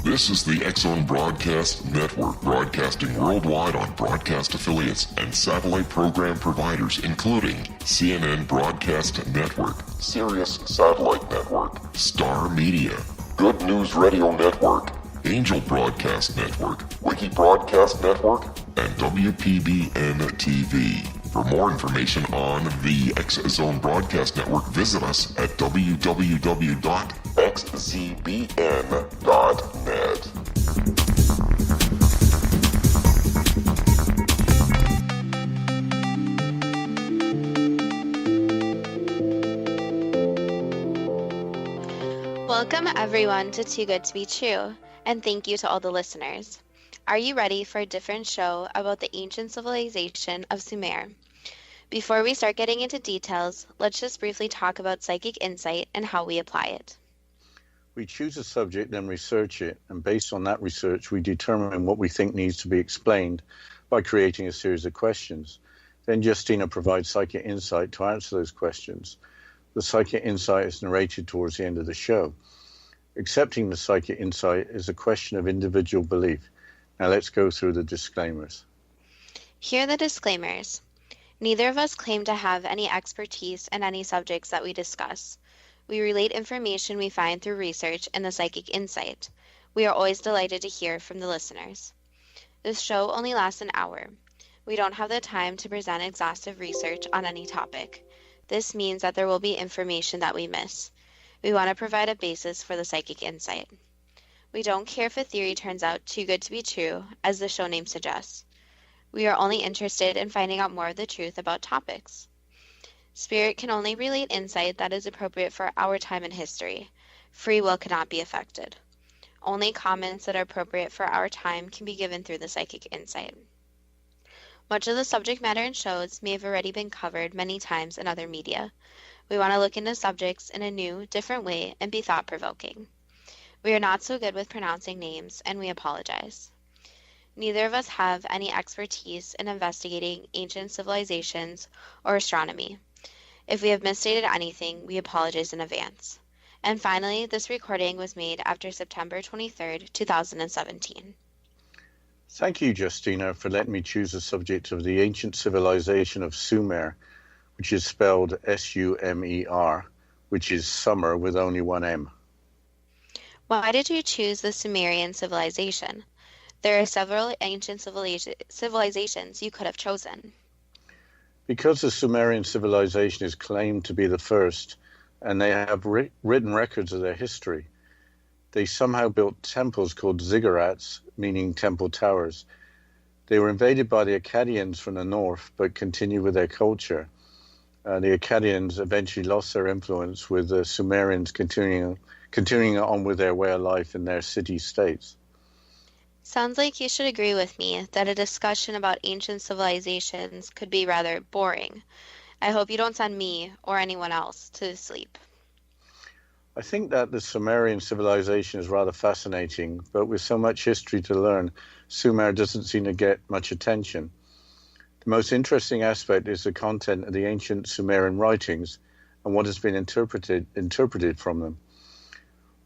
This is the X-Zone Broadcast Network, broadcasting worldwide on broadcast affiliates and satellite program providers, including CNN Broadcast Network, Sirius Satellite Network, Star Media, Good News Radio Network, Angel Broadcast Network, Wiki Broadcast Network, and WPBN TV. For more information on the X-Zone Broadcast Network, visit us at www.xzbn.net. Welcome everyone to Too Good to Be True, and thank you to all the listeners. Are you ready for a different show about the ancient civilization of Sumer? Before we start getting into details, let's just briefly talk about psychic insight and how we apply it. We choose a subject, then research it, and based on that research, we determine what we think needs to be explained by creating a series of questions. Then Justina provides psychic insight to answer those questions. The psychic insight is narrated towards the end of the show. Accepting the psychic insight is a question of individual belief. Now let's go through the disclaimers. Here are the disclaimers. Neither of us claim to have any expertise in any subjects that we discuss. We relate information we find through research and the psychic insight. We are always delighted to hear from the listeners. This show only lasts an hour. We don't have the time to present exhaustive research on any topic. This means that there will be information that we miss. We want to provide a basis for the psychic insight. We don't care if a theory turns out too good to be true, as the show name suggests. We are only interested in finding out more of the truth about topics. Spirit can only relate insight that is appropriate for our time in history. Free will cannot be affected. Only comments that are appropriate for our time can be given through the psychic insight. Much of the subject matter in shows may have already been covered many times in other media. We want to look into subjects in a new, different way and be thought-provoking. We are not so good with pronouncing names, and we apologize. Neither of us have any expertise in investigating ancient civilizations or astronomy. If we have misstated anything, we apologize in advance. And finally, this recording was made after September 23rd, 2017. Thank you, Justina, for letting me choose the subject of the ancient civilization of Sumer, which is spelled S-U-M-E-R, which is summer with only one M. Why did you choose the Sumerian civilization? There are several ancient civilizations you could have chosen. Because the Sumerian civilization is claimed to be the first, and they have written records of their history, they somehow built temples called ziggurats, meaning temple towers. They were invaded by the Akkadians from the north, but continued with their culture. The Akkadians eventually lost their influence, with the Sumerians continuing on with their way of life in their city-states. Sounds like you should agree with me that a discussion about ancient civilizations could be rather boring. I hope you don't send me or anyone else to sleep. I think that the Sumerian civilization is rather fascinating, but with so much history to learn, Sumer doesn't seem to get much attention. The most interesting aspect is the content of the ancient Sumerian writings and what has been interpreted from them.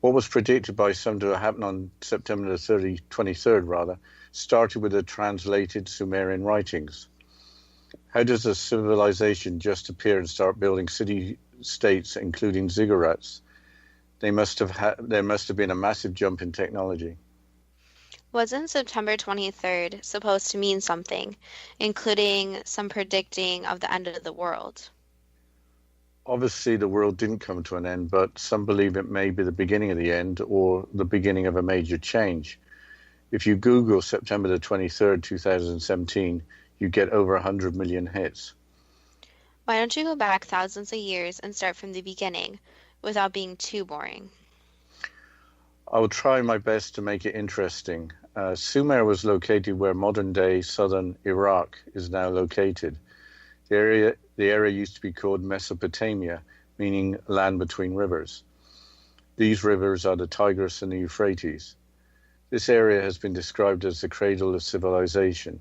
What was predicted by some to happen on September the 23rd, started with the translated Sumerian writings. How does a civilization just appear and start building city-states, including ziggurats? There must have been a massive jump in technology. Wasn't September 23rd supposed to mean something, including some predicting of the end of the world? Obviously, the world didn't come to an end, but some believe it may be the beginning of the end or the beginning of a major change. If you Google September the 23rd, 2017, you get over 100 million hits. Why don't you go back thousands of years and start from the beginning without being too boring? I will try my best to make it interesting. Sumer was located where modern-day southern Iraq is now located. The area used to be called Mesopotamia, meaning land between rivers. These rivers are the Tigris and the Euphrates. This area has been described as the cradle of civilization.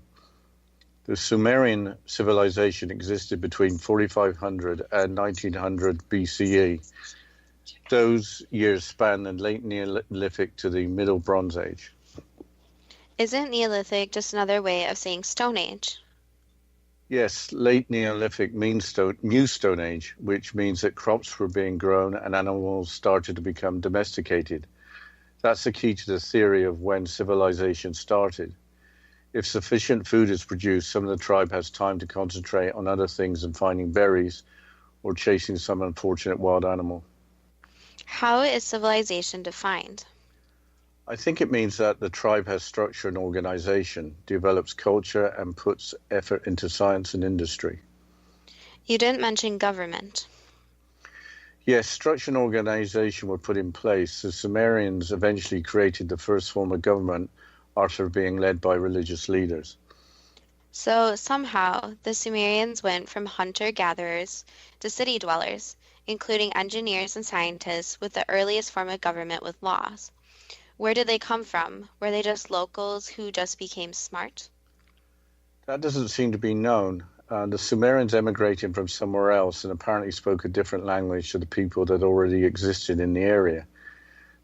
The Sumerian civilization existed between 4500 and 1900 BCE. Those years span the late Neolithic to the Middle Bronze Age. Isn't Neolithic just another way of saying Stone Age? Yes, late Neolithic means New Stone Age, which means that crops were being grown and animals started to become domesticated. That's the key to the theory of when civilization started. If sufficient food is produced, some of the tribe has time to concentrate on other things than finding berries or chasing some unfortunate wild animal. How is civilization defined? I think it means that the tribe has structure and organization, develops culture, and puts effort into science and industry. You didn't mention government. Yes, structure and organization were put in place. The Sumerians eventually created the first form of government after being led by religious leaders. So somehow the Sumerians went from hunter-gatherers to city dwellers, including engineers and scientists, with the earliest form of government with laws. Where did they come from? Were they just locals who just became smart? That doesn't seem to be known. The Sumerians emigrated from somewhere else and apparently spoke a different language to the people that already existed in the area.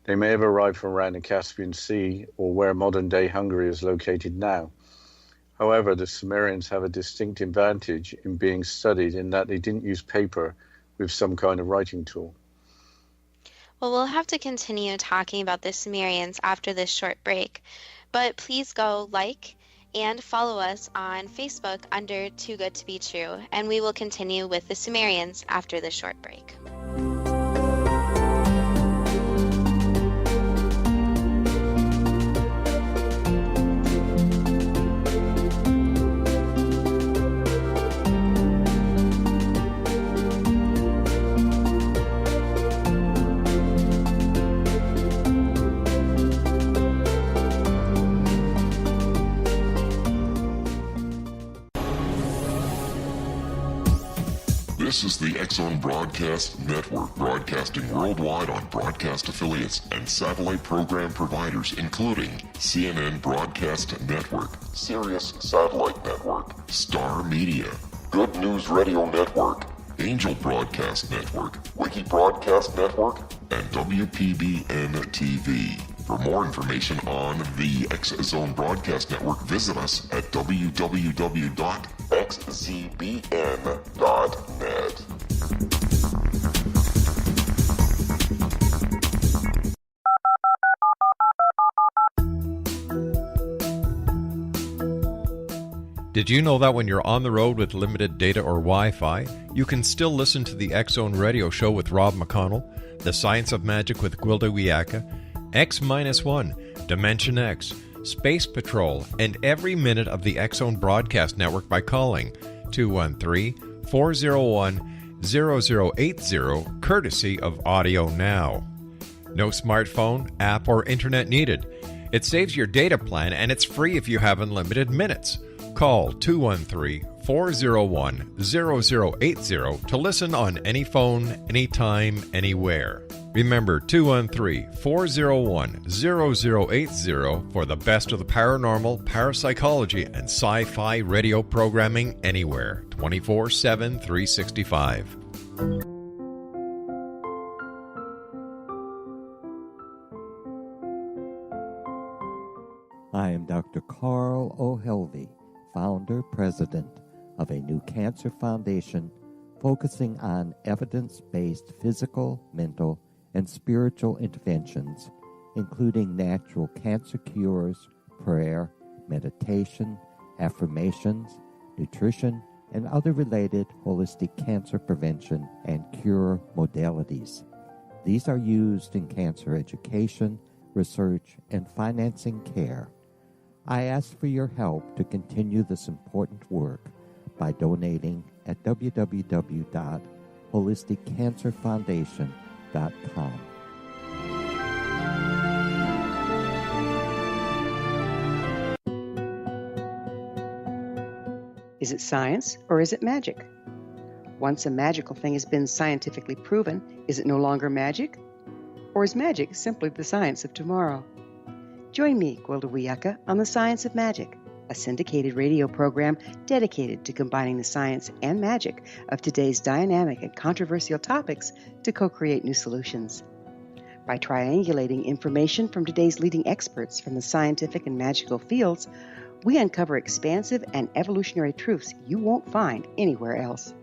They may have arrived from around the Caspian Sea or where modern-day Hungary is located now. However, the Sumerians have a distinct advantage in being studied in that they didn't use paper with some kind of writing tool. Well, we'll have to continue talking about the Sumerians after this short break, but please go like and follow us on Facebook under Too Good to Be True, and we will continue with the Sumerians after this short break. This is the X-Zone Broadcast Network, broadcasting worldwide on broadcast affiliates and satellite program providers, including CNN Broadcast Network, Sirius Satellite Network, Star Media, Good News Radio Network, Angel Broadcast Network, Wiki Broadcast Network, and WPBN TV. For more information on the X-Zone Broadcast Network, visit us at www.xzbn.net. Did you know that when you're on the road with limited data or Wi-Fi, you can still listen to the X-Zone Radio Show with Rob McConnell, The Science of Magic with Gwilda Wiyaka, X-1, Dimension X, Space Patrol, and every minute of the X-Zone Broadcast Network by calling 213-401-0080, courtesy of Audio Now. No smartphone, app, or internet needed. It saves your data plan, and it's free if you have unlimited minutes. Call 213-401-0080 to listen on any phone, anytime, anywhere. Remember 213-401-0080 for the best of the paranormal, parapsychology, and sci-fi radio programming anywhere, 24/7, 365. I am Dr. Carl O'Helvey, founder, president of a new cancer foundation focusing on evidence-based physical, mental, and spiritual interventions, including natural cancer cures, prayer, meditation, affirmations, nutrition, and other related holistic cancer prevention and cure modalities. These are used in cancer education, research, and financing care. I ask for your help to continue this important work by donating at www.holisticcancerfoundation.com. Is it science or is it magic? Once a magical thing has been scientifically proven, is it no longer magic? Or is magic simply the science of tomorrow? Join me, Gwilda Wiyaka, on the Science of Magic, a syndicated radio program dedicated to combining the science and magic of today's dynamic and controversial topics to co-create new solutions. By triangulating information from today's leading experts from the scientific and magical fields, we uncover expansive and evolutionary truths you won't find anywhere else.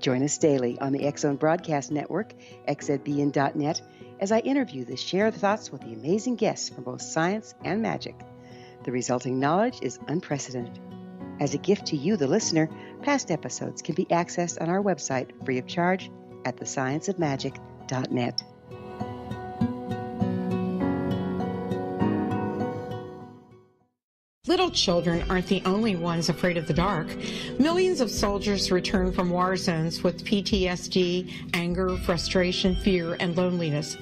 Join us daily on the X Zone Broadcast Network, xzbn.net, as I interview the shared thoughts with the amazing guests from both science and magic. The resulting knowledge is unprecedented. As a gift to you, the listener, past episodes can be accessed on our website free of charge at thescienceofmagic.net. Little children aren't the only ones afraid of the dark. Millions of soldiers return from war zones with PTSD, anger, frustration, fear, and loneliness,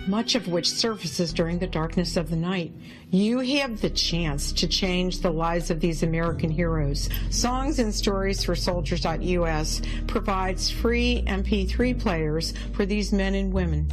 much of which surfaces during the darkness of the night. You have the chance to change the lives of these American heroes. Songs and Stories for Soldiers.us provides free MP3 players for these men and women.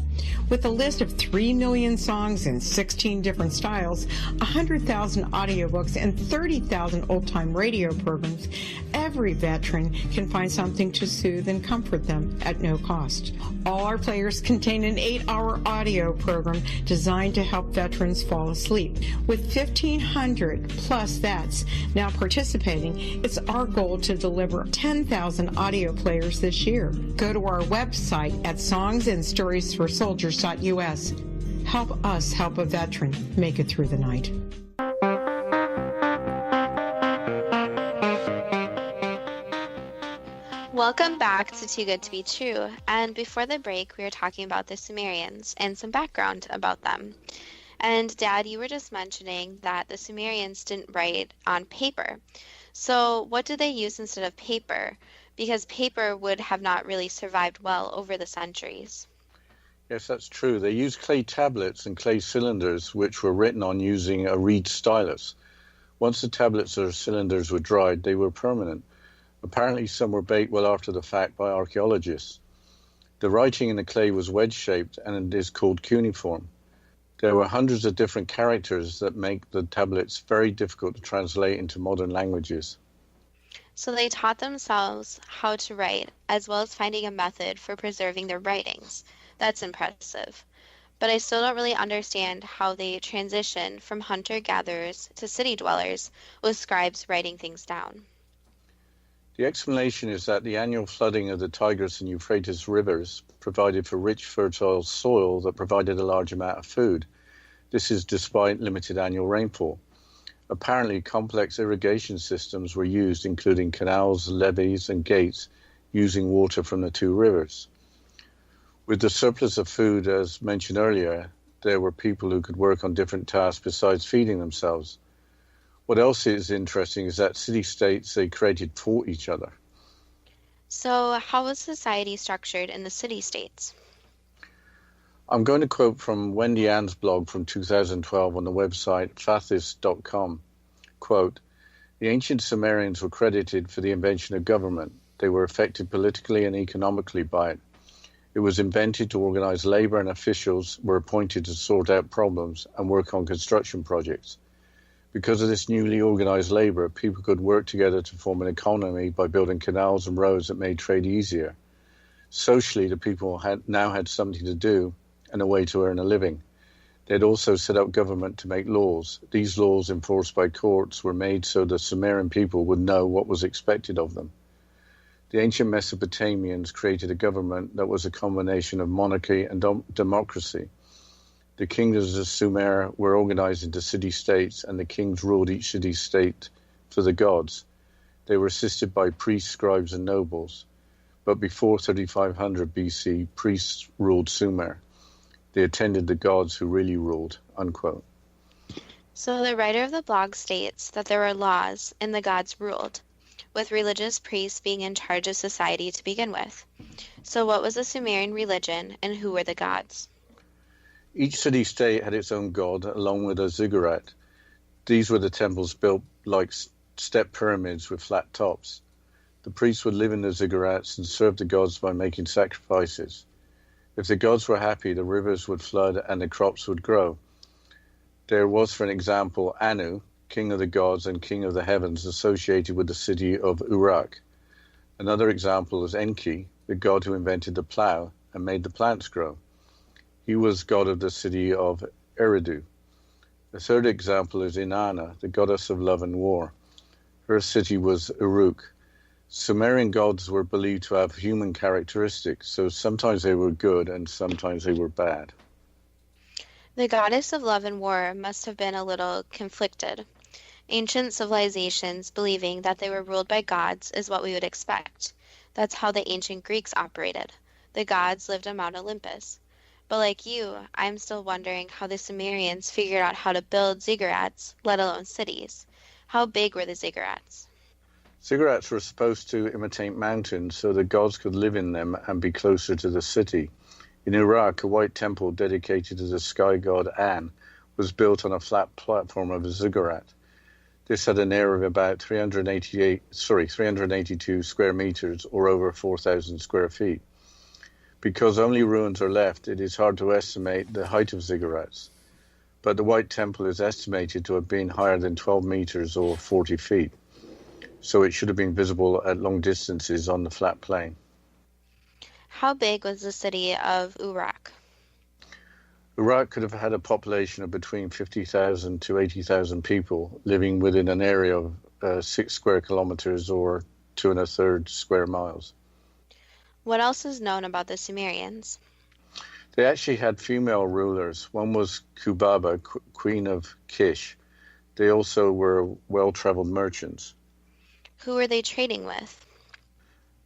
With a list of 3 million songs in 16 different styles, 100,000 audiobooks, and 30,000 old-time radio programs, every veteran can find something to soothe and comfort them at no cost. All our players contain an 8-hour audio program designed to help veterans fall asleep. With 1,500 plus vets now participating, it's our goal to deliver 10,000 audio players this year. Go to our website at songsandstoriesforsoldiers.us. Help us help a veteran make it through the night. Welcome back to Too Good to Be True, and before the break we were talking about the Sumerians and some background about them. And Dad, you were just mentioning that the Sumerians didn't write on paper. So what did they use instead of paper? Because paper would have not really survived well over the centuries. Yes, that's true. They used clay tablets and clay cylinders, which were written on using a reed stylus. Once the tablets or cylinders were dried, they were permanent. Apparently, some were baked well after the fact by archaeologists. The writing in the clay was wedge-shaped, and it is called cuneiform. There were hundreds of different characters that make the tablets very difficult to translate into modern languages. So they taught themselves how to write, as well as finding a method for preserving their writings. That's impressive. But I still don't really understand how they transitioned from hunter-gatherers to city dwellers, with scribes writing things down. The explanation is that the annual flooding of the Tigris and Euphrates rivers provided for rich, fertile soil that provided a large amount of food. This is despite limited annual rainfall. Apparently, complex irrigation systems were used, including canals, levees, and gates, using water from the two rivers. With the surplus of food, as mentioned earlier, there were people who could work on different tasks besides feeding themselves. What else is interesting is that city-states they created for each other. So how was society structured in the city-states? I'm going to quote from Wendy Ann's blog from 2012 on the website fathis.com. Quote, "The ancient Sumerians were credited for the invention of government. They were affected politically and economically by it. It was invented to organize labor, and officials were appointed to sort out problems and work on construction projects. Because of this newly organized labor, people could work together to form an economy by building canals and roads that made trade easier. Socially, the people now had something to do and a way to earn a living. They had also set up government to make laws. These laws, enforced by courts, were made so the Sumerian people would know what was expected of them. The ancient Mesopotamians created a government that was a combination of monarchy and democracy. The kingdoms of Sumer were organized into city-states, and the kings ruled each city-state for the gods. They were assisted by priests, scribes, and nobles. But before 3500 BC, priests ruled Sumer. They attended the gods who really ruled," unquote. So the writer of the blog states that there were laws and the gods ruled, with religious priests being in charge of society to begin with. So what was the Sumerian religion, and who were the gods? Each city-state had its own god, along with a ziggurat. These were the temples built like step pyramids with flat tops. The priests would live in the ziggurats and serve the gods by making sacrifices. If the gods were happy, the rivers would flood and the crops would grow. There was, for an example, Anu, king of the gods and king of the heavens, associated with the city of Uruk. Another example is Enki, the god who invented the plow and made the plants grow. He was god of the city of Eridu. The third example is Inanna, the goddess of love and war. Her city was Uruk. Sumerian gods were believed to have human characteristics, so sometimes they were good and sometimes they were bad. The goddess of love and war must have been a little conflicted. Ancient civilizations believing that they were ruled by gods is what we would expect. That's how the ancient Greeks operated. The gods lived on Mount Olympus. But like you, I'm still wondering how the Sumerians figured out how to build ziggurats, let alone cities. How big were the ziggurats? Ziggurats were supposed to imitate mountains so the gods could live in them and be closer to the city. In Iraq, a white temple dedicated to the sky god An was built on a flat platform of a ziggurat. This had an area of about 382 square meters, or over 4,000 square feet. Because only ruins are left, it is hard to estimate the height of ziggurats. But the White Temple is estimated to have been higher than 12 meters or 40 feet. So it should have been visible at long distances on the flat plain. How big was the city of Uruk? Uruk could have had a population of between 50,000 to 80,000 people living within an area of 6 square kilometers or 2 1/3 square miles. What else is known about the Sumerians? They actually had female rulers. One was Kubaba, queen of Kish. They also were well-traveled merchants. Who were they trading with?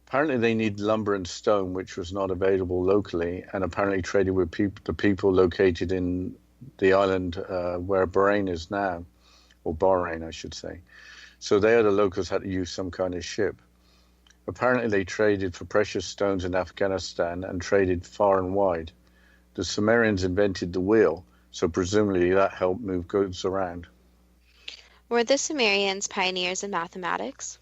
Apparently they needed lumber and stone, which was not available locally, and apparently traded with the people located in the island where Bahrain is now, or Bahrain, I should say. So there the locals had to use some kind of ship. Apparently they traded for precious stones in Afghanistan and traded far and wide. The Sumerians invented the wheel, so presumably that helped move goods around. Were the Sumerians pioneers in mathematics?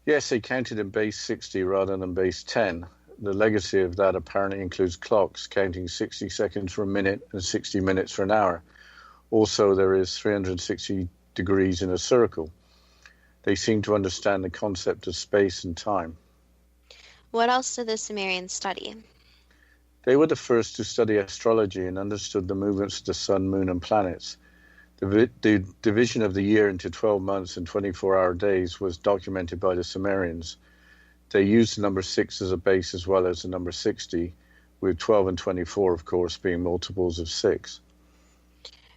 Yes, they counted in base 60 rather than base 10. The legacy of that apparently includes clocks, counting 60 seconds for a minute and 60 minutes for an hour. Also, there is 360 degrees in a circle. They seem to understand the concept of space and time. What else did the Sumerians study? They were the first to study astrology and understood the movements of the sun, moon, and planets. The division of the year into 12 months and 24-hour days was documented by the Sumerians. They used the number 6 as a base as well as the number 60, with 12 and 24, of course, being multiples of 6.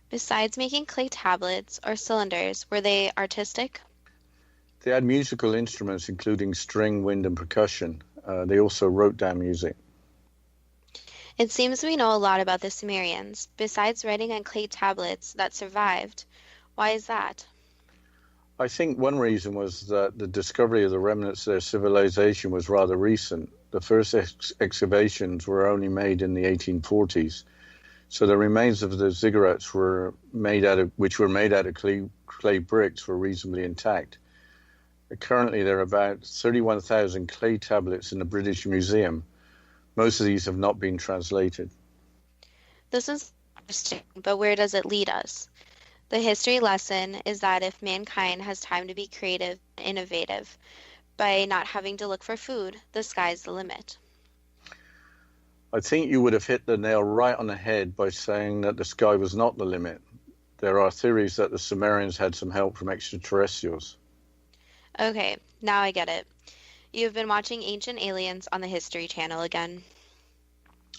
Besides making clay tablets or cylinders, were they artistic? They had musical instruments, including string, wind, and percussion. They also wrote down music. It seems we know a lot about the Sumerians, besides writing on clay tablets that survived. Why is that? I think one reason was that the discovery of the remnants of their civilization was rather recent. The first excavations were only made in the 1840s. So the remains of the ziggurats which were made out of clay bricks were reasonably intact. Currently, there are about 31,000 clay tablets in the British Museum. Most of these have not been translated. This is interesting, but where does it lead us? The history lesson is that if mankind has time to be creative and innovative, by not having to look for food, the sky's the limit. I think you would have hit the nail right on the head by saying that the sky was not the limit. There are theories that the Sumerians had some help from extraterrestrials. Okay, now I get it. You've been watching Ancient Aliens on the History Channel again.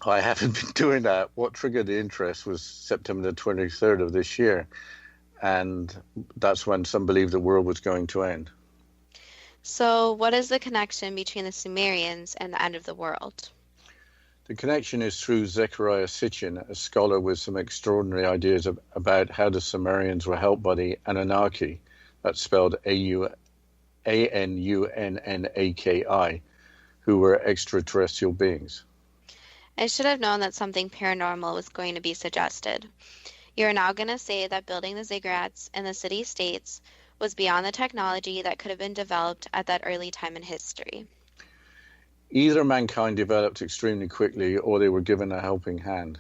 I haven't been doing that. What triggered the interest was September the 23rd of this year, and that's when some believed the world was going to end. So what is the connection between the Sumerians and the end of the world? The connection is through Zecharia Sitchin, a scholar with some extraordinary ideas about how the Sumerians were helped by the Anunnaki, that's spelled Anunnaki, who were extraterrestrial beings. I should have known that something paranormal was going to be suggested. You're now going to say that building the ziggurats in the city-states was beyond the technology that could have been developed at that early time in history. Either mankind developed extremely quickly or they were given a helping hand.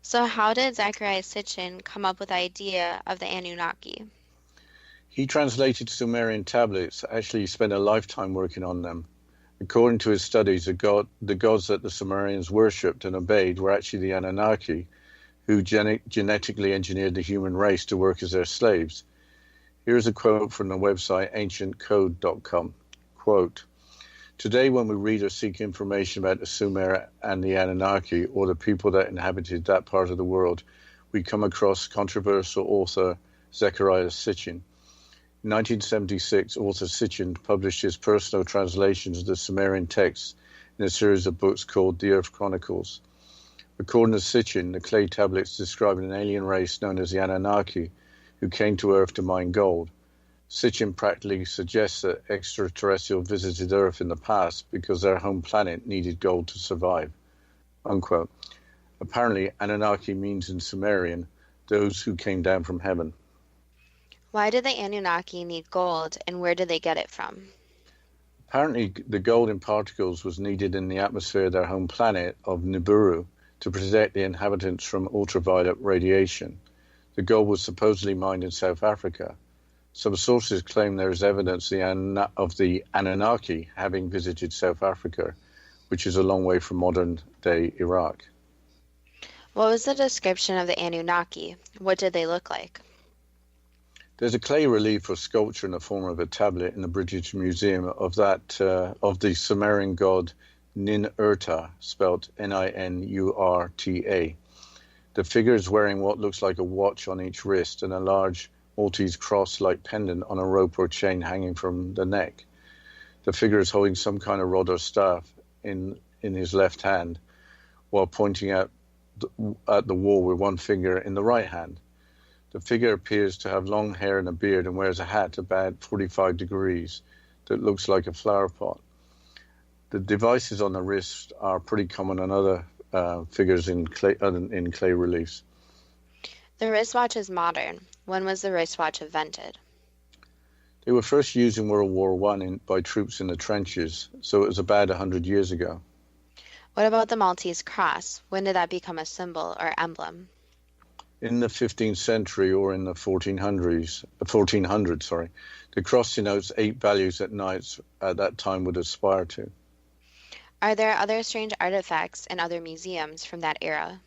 So how did Zecharia Sitchin come up with the idea of the Anunnaki? He translated Sumerian tablets, actually spent a lifetime working on them. According to his studies, the gods that the Sumerians worshipped and obeyed were actually the Anunnaki, who genetically engineered the human race to work as their slaves. Here's a quote from the website ancientcode.com. Quote, "Today when we read or seek information about the Sumer and the Anunnaki, or the people that inhabited that part of the world, we come across controversial author Zecharia Sitchin. In 1976, author Sitchin published his personal translations of the Sumerian texts in a series of books called The Earth Chronicles. According to Sitchin, the clay tablets describe an alien race known as the Anunnaki, who came to Earth to mine gold. Sitchin practically suggests that extraterrestrials visited Earth in the past because their home planet needed gold to survive." Unquote. Apparently, Anunnaki means in Sumerian, those who came down from heaven. Why did the Anunnaki need gold, and where did they get it from? Apparently, the gold in particles was needed in the atmosphere of their home planet of Nibiru to protect the inhabitants from ultraviolet radiation. The gold was supposedly mined in South Africa. Some sources claim there is evidence of the Anunnaki having visited South Africa, which is a long way from modern-day Iraq. What was the description of the Anunnaki? What did they look like? There's a clay relief or sculpture in the form of a tablet in the British Museum of the Sumerian god Ninurta, spelled Ninurta. The figure is wearing what looks like a watch on each wrist and a large Maltese cross-like pendant on a rope or chain hanging from the neck. The figure is holding some kind of rod or staff in his left hand, while pointing at the wall with one finger in the right hand. The figure appears to have long hair and a beard and wears a hat about 45 degrees that looks like a flower pot. The devices on the wrist are pretty common on other figures in clay reliefs. The wristwatch is modern. When was the wristwatch invented? They were first used in World War I by troops in the trenches, so it was about 100 years ago. What about the Maltese cross? When did that become a symbol or emblem? In the 15th century or in the 1400s, the cross denotes 8 values that knights at that time would aspire to. Are there other strange artifacts in other museums from that era?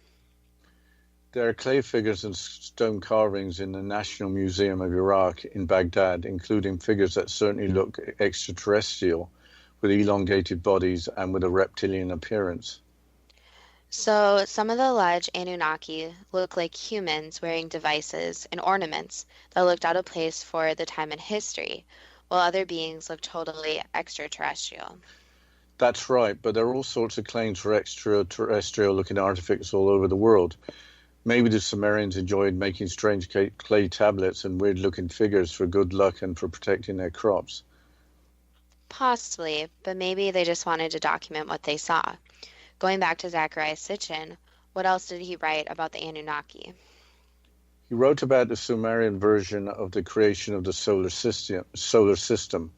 There are clay figures and stone carvings in the National Museum of Iraq in Baghdad, including figures that certainly look extraterrestrial, with elongated bodies and with a reptilian appearance. So some of the alleged Anunnaki look like humans wearing devices and ornaments that looked out of place for the time in history, while other beings look totally extraterrestrial. That's right, but there are all sorts of claims for extraterrestrial-looking artifacts all over the world. Maybe the Sumerians enjoyed making strange clay tablets and weird-looking figures for good luck and for protecting their crops. Possibly, but maybe they just wanted to document what they saw. Going back to Zecharia Sitchin, what else did he write about the Anunnaki? He wrote about the Sumerian version of the creation of the solar system.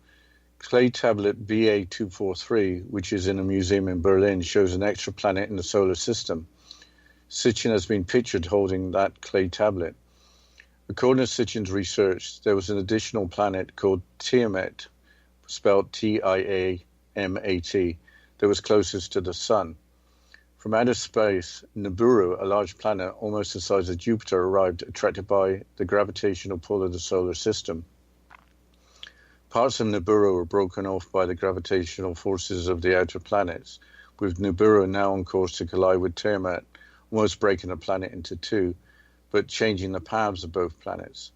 Clay tablet BA243, which is in a museum in Berlin, shows an exoplanet in the solar system. Sitchin has been pictured holding that clay tablet. According to Sitchin's research, there was an additional planet called Tiamat, spelled Tiamat, that was closest to the Sun. From outer space, Nibiru, a large planet almost the size of Jupiter, arrived, attracted by the gravitational pull of the solar system. Parts of Nibiru were broken off by the gravitational forces of the outer planets, with Nibiru now on course to collide with Tiamat, almost breaking the planet into two, but changing the paths of both planets.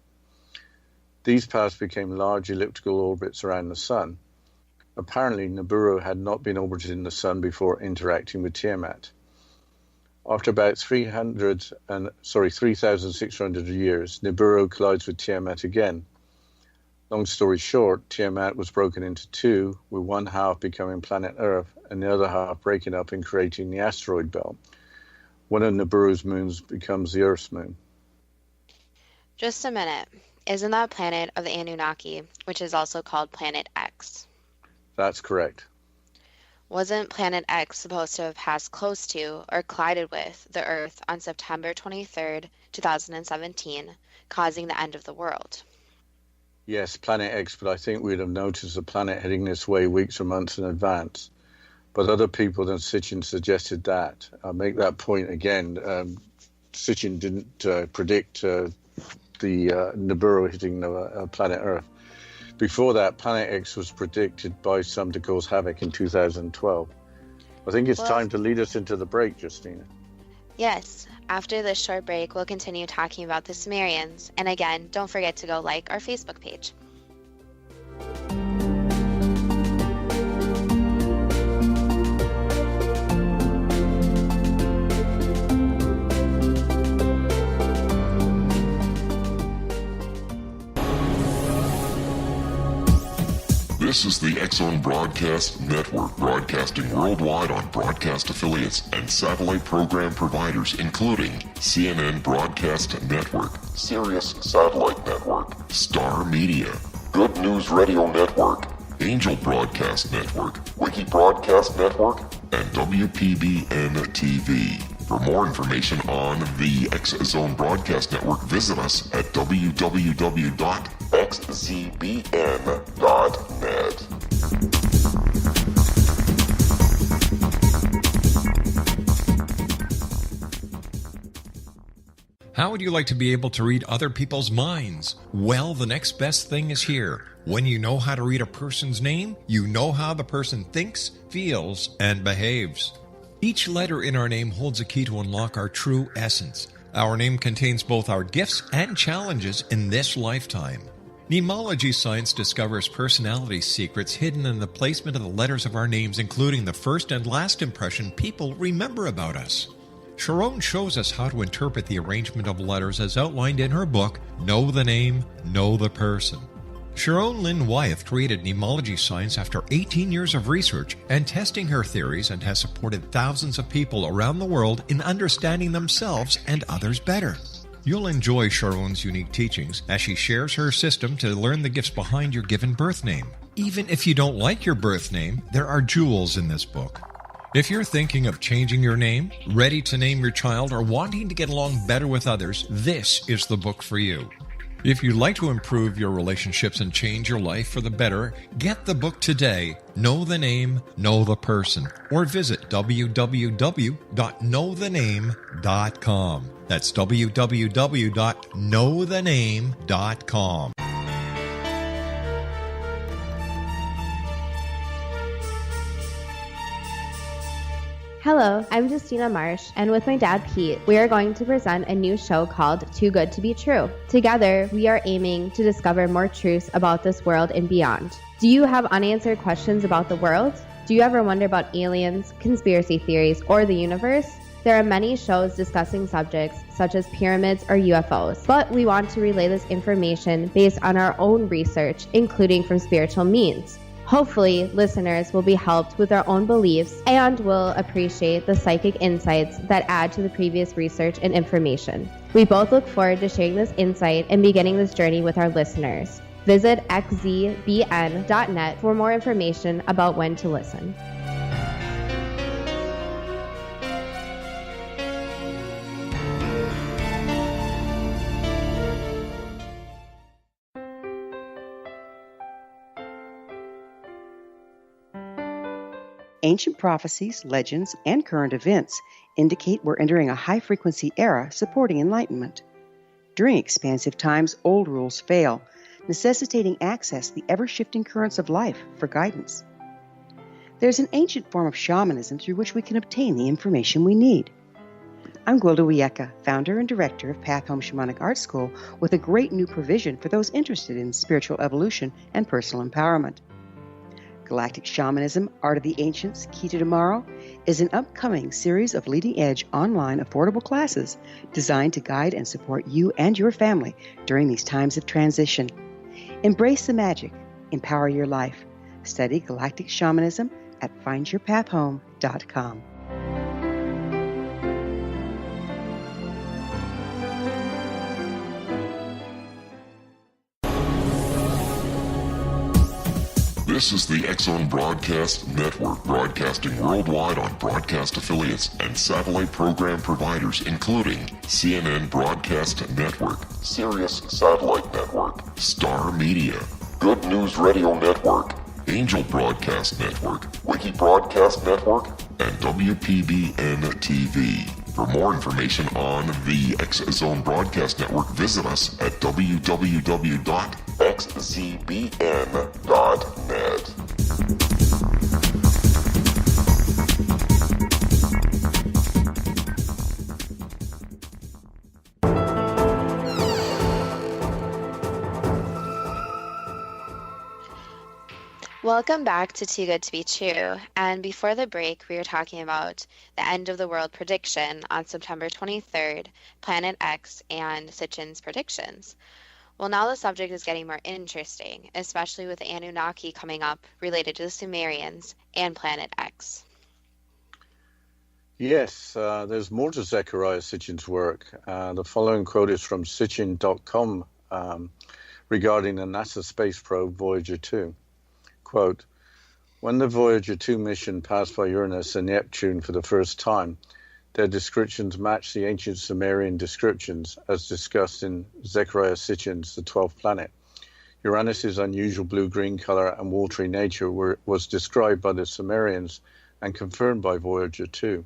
These paths became large elliptical orbits around the Sun. Apparently, Nibiru had not been orbited in the Sun before interacting with Tiamat. After about 3,600 years, Nibiru collides with Tiamat again. Long story short, Tiamat was broken into two, with one half becoming planet Earth and the other half breaking up and creating the asteroid belt. One of Nibiru's moons becomes the Earth's moon. Just a minute. Isn't that planet of the Anunnaki, which is also called Planet X? That's correct. Wasn't Planet X supposed to have passed close to or collided with the Earth on September 23, 2017, causing the end of the world? Yes, Planet X, but I think we'd have noticed the planet heading this way weeks or months in advance. But other people than Sitchin suggested that. I'll make that point again. Sitchin didn't predict the Nibiru hitting the planet Earth. Before that, Planet X was predicted by some to cause havoc in 2012. I think it's time to lead us into the break, Justina. Yes, after this short break, we'll continue talking about the Sumerians. And again, don't forget to go like our Facebook page. This is the X-Zone Broadcast Network, broadcasting worldwide on broadcast affiliates and satellite program providers, including CNN Broadcast Network, Sirius Satellite Network, Star Media, Good News Radio Network, Angel Broadcast Network, Wiki Broadcast Network, and WPBN TV. For more information on the X-Zone Broadcast Network, visit us at www.xzbn.net. How would you like to be able to read other people's minds? Well, the next best thing is here. When you know how to read a person's name, you know how the person thinks, feels, and behaves. Each letter in our name holds a key to unlock our true essence. Our name contains both our gifts and challenges in this lifetime. Nemology science discovers personality secrets hidden in the placement of the letters of our names, including the first and last impression people remember about us. Sharon shows us how to interpret the arrangement of letters as outlined in her book, Know the Name, Know the Person. Sharon Lynn Wyeth created nemology science after 18 years of research and testing her theories, and has supported thousands of people around the world in understanding themselves and others better. You'll enjoy Sharon's unique teachings as she shares her system to learn the gifts behind your given birth name. Even if you don't like your birth name, there are jewels in this book. If you're thinking of changing your name, ready to name your child, or wanting to get along better with others, this is the book for you. If you'd like to improve your relationships and change your life for the better, get the book today, Know the Name, Know the Person, or visit www.knowthename.com. That's www.knowthename.com. Hello, I'm Justina Marsh, and with my dad Pete, we are going to present a new show called Too Good to Be True. Together, we are aiming to discover more truths about this world and beyond. Do you have unanswered questions about the world? Do you ever wonder about aliens, conspiracy theories, or the universe? There are many shows discussing subjects such as pyramids or UFOs, but we want to relay this information based on our own research, including from spiritual means. Hopefully, listeners will be helped with their own beliefs and will appreciate the psychic insights that add to the previous research and information. We both look forward to sharing this insight and beginning this journey with our listeners. Visit xzbn.net for more information about when to listen. Ancient prophecies, legends, and current events indicate we're entering a high-frequency era supporting enlightenment. During expansive times, old rules fail, necessitating access to the ever-shifting currents of life for guidance. There's an ancient form of shamanism through which we can obtain the information we need. I'm Gwilda Wiyaka, founder and director of Path Home Shamanic Art School, with a great new provision for those interested in spiritual evolution and personal empowerment. Galactic Shamanism, Art of the Ancients, Key to Tomorrow, is an upcoming series of leading-edge online affordable classes designed to guide and support you and your family during these times of transition. Embrace the magic. Empower your life. Study Galactic Shamanism at findyourpathhome.com. This is the X-Zone Broadcast Network, broadcasting worldwide on broadcast affiliates and satellite program providers, including CNN Broadcast Network, Sirius Satellite Network, Star Media, Good News Radio Network, Angel Broadcast Network, Wiki Broadcast Network, and WPBN TV. For more information on the X-Zone Broadcast Network, visit us at www.xzbn.net. Welcome back to Too Good to Be True, and before the break we were talking about the end of the world prediction on September 23rd, Planet X, and Sitchin's predictions. Well, now the subject is getting more interesting, especially with the Anunnaki coming up related to the Sumerians and Planet X. Yes, there's more to Zecharia Sitchin's work. The following quote is from Sitchin.com regarding the NASA space probe Voyager 2. Quote, when the Voyager 2 mission passed by Uranus and Neptune for the first time, their descriptions matched the ancient Sumerian descriptions as discussed in Zecharia Sitchin's The 12th Planet. Uranus's unusual blue-green color and watery nature was described by the Sumerians and confirmed by Voyager 2.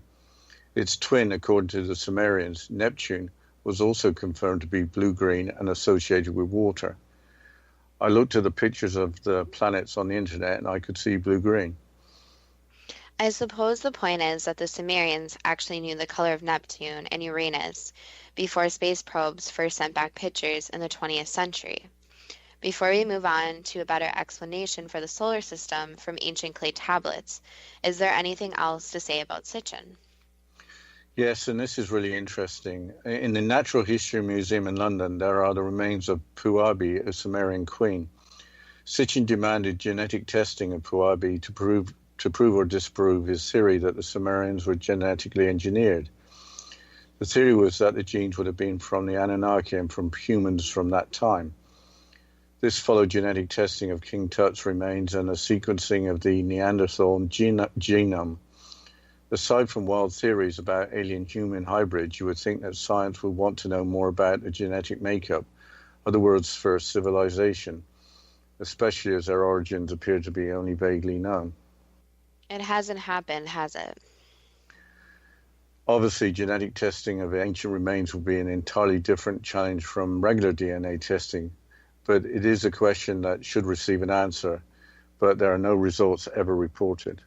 Its twin, according to the Sumerians, Neptune, was also confirmed to be blue-green and associated with water. I looked at the pictures of the planets on the internet and I could see blue-green. I suppose the point is that the Sumerians actually knew the color of Neptune and Uranus before space probes first sent back pictures in the 20th century. Before we move on to a better explanation for the solar system from ancient clay tablets, is there anything else to say about Sitchin? Yes, and this is really interesting. In the Natural History Museum in London, there are the remains of Puabi, a Sumerian queen. Sitchin demanded genetic testing of Puabi to prove or disprove his theory that the Sumerians were genetically engineered. The theory was that the genes would have been from the Anunnaki and from humans from that time. This followed genetic testing of King Tut's remains and a sequencing of the Neanderthal genome. Aside from wild theories about alien-human hybrids, you would think that science would want to know more about the genetic makeup of the world's first civilization, especially as their origins appear to be only vaguely known. It hasn't happened, has it? Obviously, genetic testing of ancient remains will be an entirely different challenge from regular DNA testing, but it is a question that should receive an answer, but there are no results ever reported.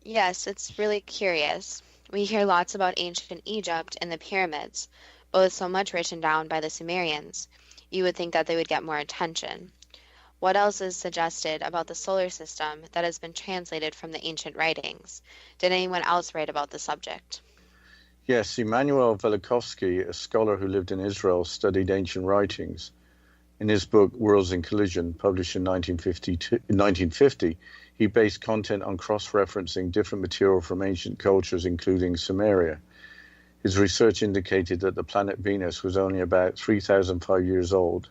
Yes, it's really curious. We hear lots about ancient Egypt and the pyramids, but with so much written down by the Sumerians, you would think that they would get more attention. What else is suggested about the solar system that has been translated from the ancient writings? Did anyone else write about the subject? Yes, Emanuel Velikovsky, a scholar who lived in Israel, studied ancient writings. In his book, Worlds in Collision, published in 1950, he based content on cross-referencing different material from ancient cultures, including Sumeria. His research indicated that the planet Venus was only about 3,005 years old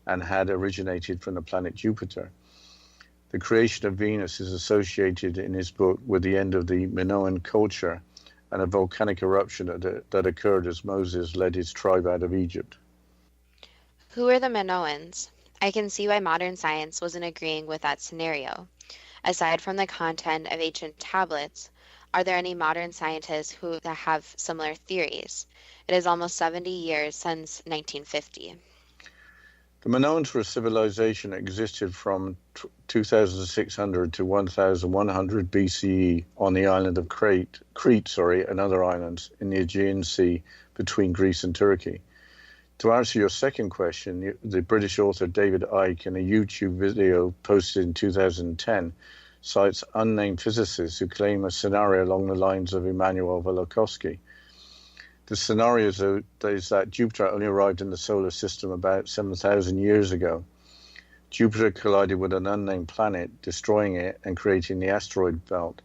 and had originated from the planet Jupiter. The creation of Venus is associated in his book with the end of the Minoan culture and a volcanic eruption that occurred as Moses led his tribe out of Egypt. Who are the Minoans? I can see why modern science wasn't agreeing with that scenario. Aside from the content of ancient tablets, are there any modern scientists who have similar theories? It is almost 70 years since 1950. The Minoans were a civilization that existed from 2600 to 1100 BCE on the island of Crete, and other islands in the Aegean Sea between Greece and Turkey. To answer your second question, the British author David Icke, in a YouTube video posted in 2010, cites unnamed physicists who claim a scenario along the lines of Emanuel Velikovsky. The scenario is that Jupiter only arrived in the solar system about 7,000 years ago. Jupiter collided with an unnamed planet, destroying it and creating the asteroid belt.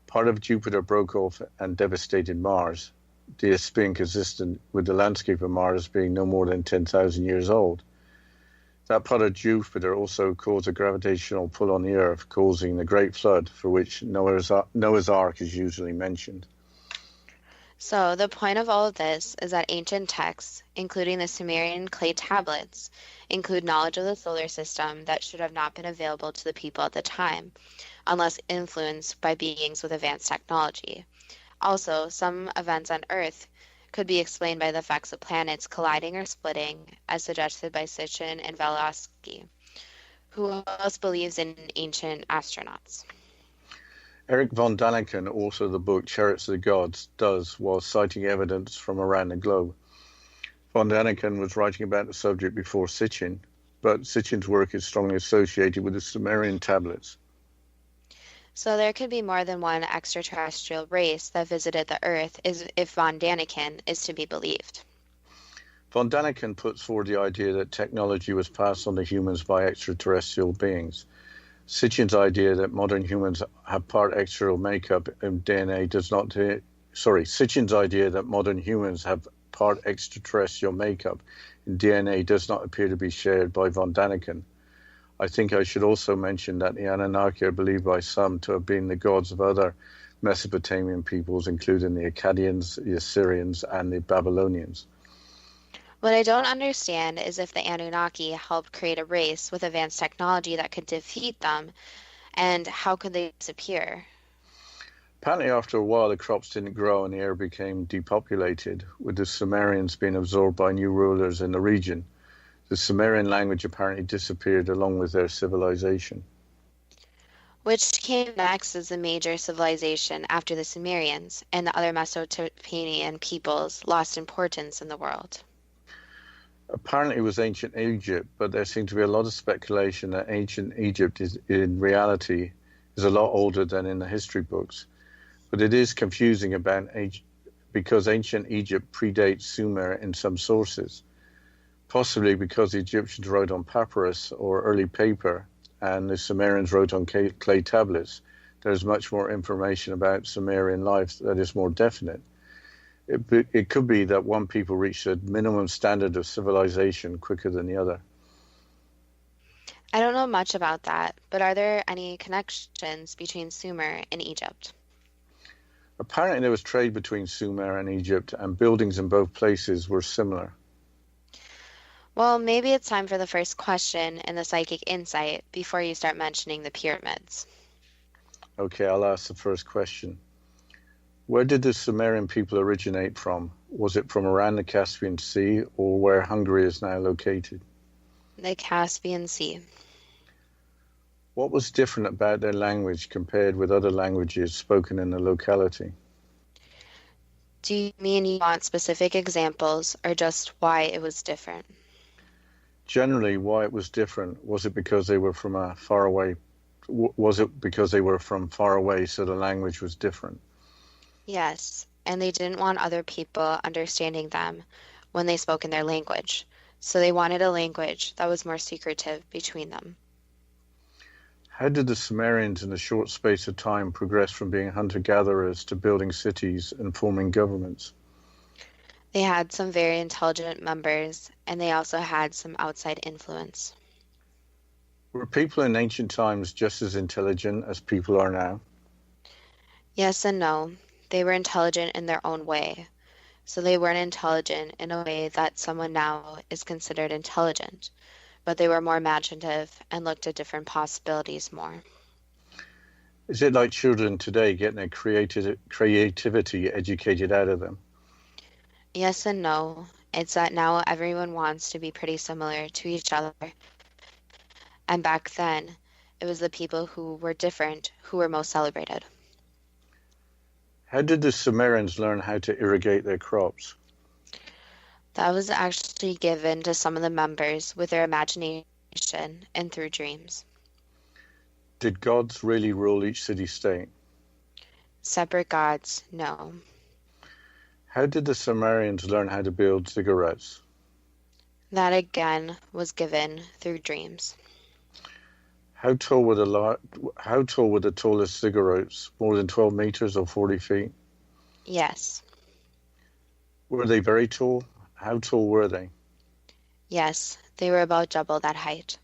Part of Jupiter broke off and devastated Mars, this being consistent with the landscape of Mars being no more than 10,000 years old. That part of Jupiter also caused a gravitational pull on the Earth, causing the Great Flood, for which Noah's Ark is usually mentioned. So the point of all of this is that ancient texts, including the Sumerian clay tablets, include knowledge of the solar system that should have not been available to the people at the time, unless influenced by beings with advanced technology. Also, some events on Earth could be explained by the effects of planets colliding or splitting, as suggested by Sitchin and Velikovsky. Who else believes in ancient astronauts? Eric von Daniken, author of the book Chariots of the Gods, does while citing evidence from around the globe. Von Daniken was writing about the subject before Sitchin, but Sitchin's work is strongly associated with the Sumerian tablets. So there could be more than one extraterrestrial race that visited the Earth if von Daniken is to be believed. Von Daniken puts forward the idea that technology was passed on to humans by extraterrestrial beings. Sitchin's idea that modern humans have part extraterrestrial makeup in DNA does not... Sitchin's idea that modern humans have part extraterrestrial makeup in DNA does not appear to be shared by von Daniken. I think I should also mention that the Anunnaki are believed by some to have been the gods of other Mesopotamian peoples, including the Akkadians, the Assyrians, and the Babylonians. What I don't understand is if the Anunnaki helped create a race with advanced technology that could defeat them, and how could they disappear? Apparently, after a while, the crops didn't grow and the air became depopulated, with the Sumerians being absorbed by new rulers in the region. The Sumerian language apparently disappeared along with their civilization. Which came next as the major civilization after the Sumerians, and the other Mesopotamian peoples lost importance in the world. Apparently it was ancient Egypt, but there seems to be a lot of speculation that ancient Egypt in reality is a lot older than in the history books. But it is confusing because ancient Egypt predates Sumer in some sources. Possibly because the Egyptians wrote on papyrus or early paper and the Sumerians wrote on clay tablets. There's much more information about Sumerian life that is more definite. It could be that one people reached a minimum standard of civilization quicker than the other. I don't know much about that, but are there any connections between Sumer and Egypt? Apparently there was trade between Sumer and Egypt, and buildings in both places were similar. Well, maybe it's time for the first question in the psychic insight before you start mentioning the pyramids. Okay, I'll ask the first question. Where did the Sumerian people originate from? Was it from around the Caspian Sea or where Hungary is now located? The Caspian Sea. What was different about their language compared with other languages spoken in the locality? Do you mean you want specific examples or just why it was different? Generally, why it was different. Was it because they were from far away? Was it because they were from far away, so the language was different? Yes, and they didn't want other people understanding them when they spoke in their language, so they wanted a language that was more secretive between them. How did the Sumerians in a short space of time progress from being hunter-gatherers to building cities and forming governments? They had some very intelligent members, and they also had some outside influence. Were people in ancient times just as intelligent as people are now? Yes and no. They were intelligent in their own way. So they weren't intelligent in a way that someone now is considered intelligent, but they were more imaginative and looked at different possibilities more. Is it like children today getting their creativity educated out of them? Yes and no. It's that now everyone wants to be pretty similar to each other. And back then, it was the people who were different who were most celebrated. How did the Sumerians learn how to irrigate their crops? That was actually given to some of the members with their imagination and through dreams. Did gods really rule each city-state? Separate gods, no. How did the Sumerians learn how to build ziggurats? That again was given through dreams. How tall were the tallest ziggurats? More than 12 meters or 40 feet? Yes. Were they very tall? How tall were they? Yes, They were about double that height.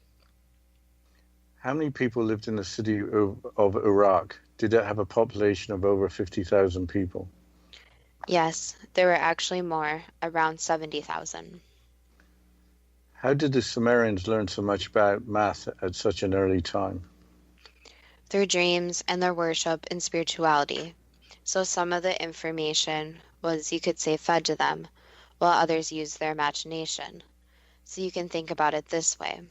How many people lived in the city of Iraq? Did it have a population of over 50,000 people? Yes, there were actually more, around 70,000. How did the Sumerians learn so much about math at such an early time? Through dreams and their worship and spirituality. So some of the information was, you could say, fed to them, while others used their imagination. So you can think about it this way.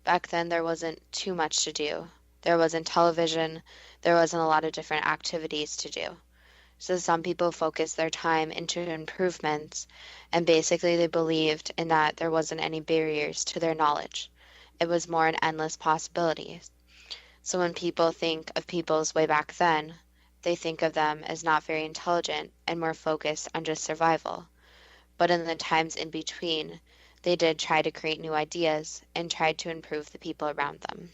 Back then there wasn't too much to do. There wasn't television, there wasn't a lot of different activities to do. So some people focused their time into improvements, and basically they believed in that there wasn't any barriers to their knowledge. It was more an endless possibility. So when people think of peoples way back then, they think of them as not very intelligent and more focused on just survival. But in the times in between, they did try to create new ideas and tried to improve the people around them.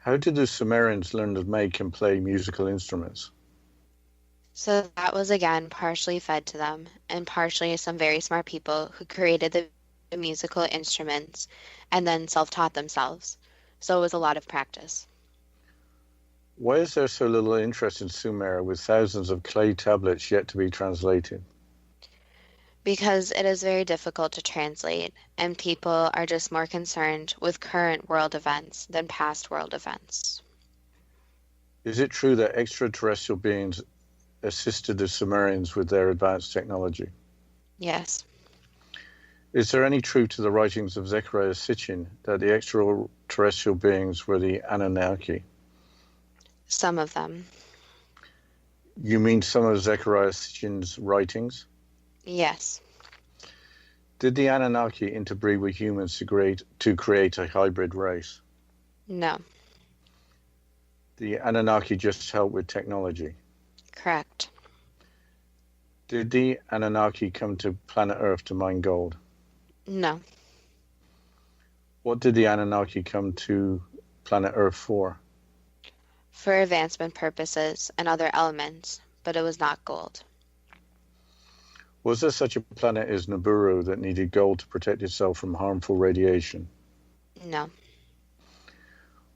How did the Sumerians learn to make and play musical instruments? So that was again partially fed to them, and partially some very smart people who created the musical instruments and then self-taught themselves. So it was a lot of practice. Why is there so little interest in Sumer with thousands of clay tablets yet to be translated? Because it is very difficult to translate, and people are just more concerned with current world events than past world events. Is it true that extraterrestrial beings assisted the Sumerians with their advanced technology? Yes. Is there any truth to the writings of Zecharia Sitchin that the extraterrestrial beings were the Anunnaki? Some of them. You mean some of Zecharia Sitchin's writings? Yes. Did the Anunnaki interbreed with humans to create a hybrid race? No. The Anunnaki just helped with technology? Correct. Did the Anunnaki come to planet Earth to mine gold? No. What did the Anunnaki come to planet Earth for? For advancement purposes and other elements, but it was not gold. Was there such a planet as Nibiru that needed gold to protect itself from harmful radiation? No.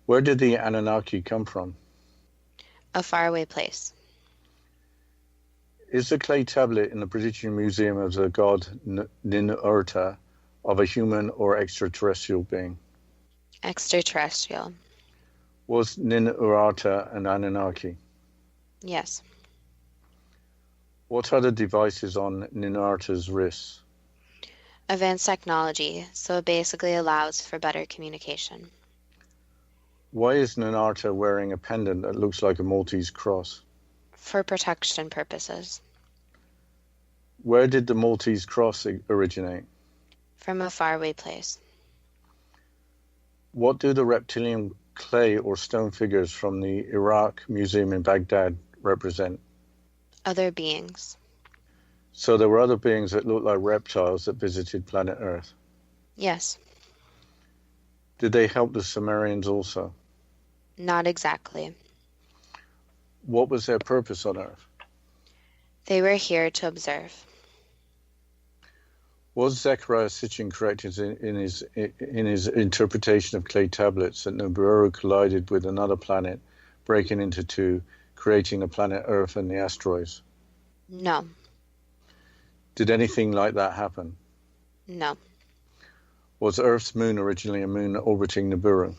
Where did the Anunnaki come from? A faraway place. Is the clay tablet in the British Museum of the god Ninurta of a human or extraterrestrial being? Extraterrestrial. Was Ninurta an Anunnaki? Yes. What are the devices on Ninurta's wrists? Advanced technology, so it basically allows for better communication. Why is Ninurta wearing a pendant that looks like a Maltese cross? For protection purposes. Where did the Maltese cross originate? From a faraway place. What do the reptilian clay or stone figures from the Iraq Museum in Baghdad represent? Other beings. So there were other beings that looked like reptiles that visited planet Earth? Yes. Did they help the Sumerians also? Not exactly. What was their purpose on Earth? They were here to observe. Was Zecharia Sitchin correct in his interpretation of clay tablets that Nibiru collided with another planet, breaking into two, creating the planet Earth and the asteroids? No. Did anything like that happen? No. Was Earth's moon originally a moon orbiting Nibiru?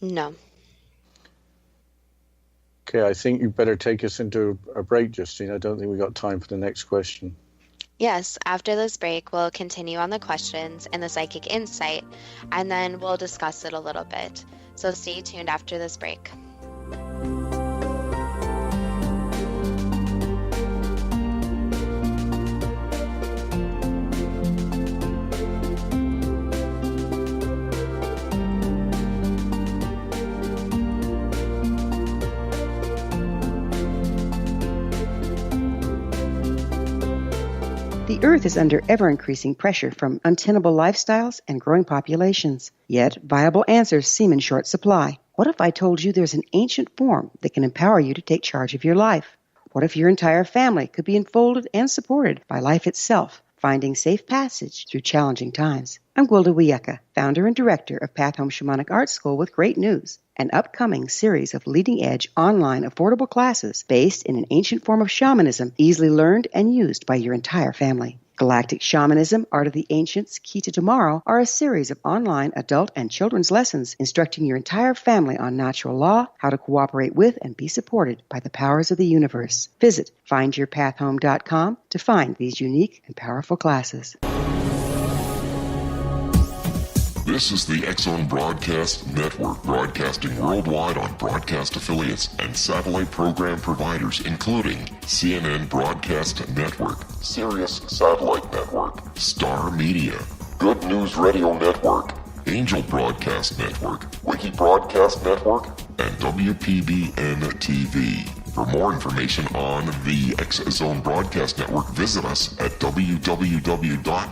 No. Okay, I think you better take us into a break, Justina. I don't think we got time for the next question. Yes, after this break, we'll continue on the questions and the psychic insight, and then we'll discuss it a little bit. So stay tuned after this break. The Earth is under ever-increasing pressure from untenable lifestyles and growing populations. Yet, viable answers seem in short supply. What if I told you there's an ancient form that can empower you to take charge of your life? What if your entire family could be enfolded and supported by life itself? finding safe passage through challenging times. I'm Gwilda Wiyaka, founder and director of Path Home Shamanic Art School, with great news: an upcoming series of leading-edge online affordable classes based in an ancient form of shamanism, easily learned and used by your entire family. Galactic Shamanism, Art of the Ancients, Key to Tomorrow are a series of online adult and children's lessons instructing your entire family on natural law, how to cooperate with and be supported by the powers of the universe. Visit findyourpathhome.com to find these unique and powerful classes. This is the X-Zone Broadcast Network, broadcasting worldwide on broadcast affiliates and satellite program providers, including CNN Broadcast Network, Sirius Satellite Network, Star Media, Good News Radio Network, Angel Broadcast Network, Wiki Broadcast Network, and WPBN TV. For more information on the X-Zone Broadcast Network, visit us at www.xzbn.net.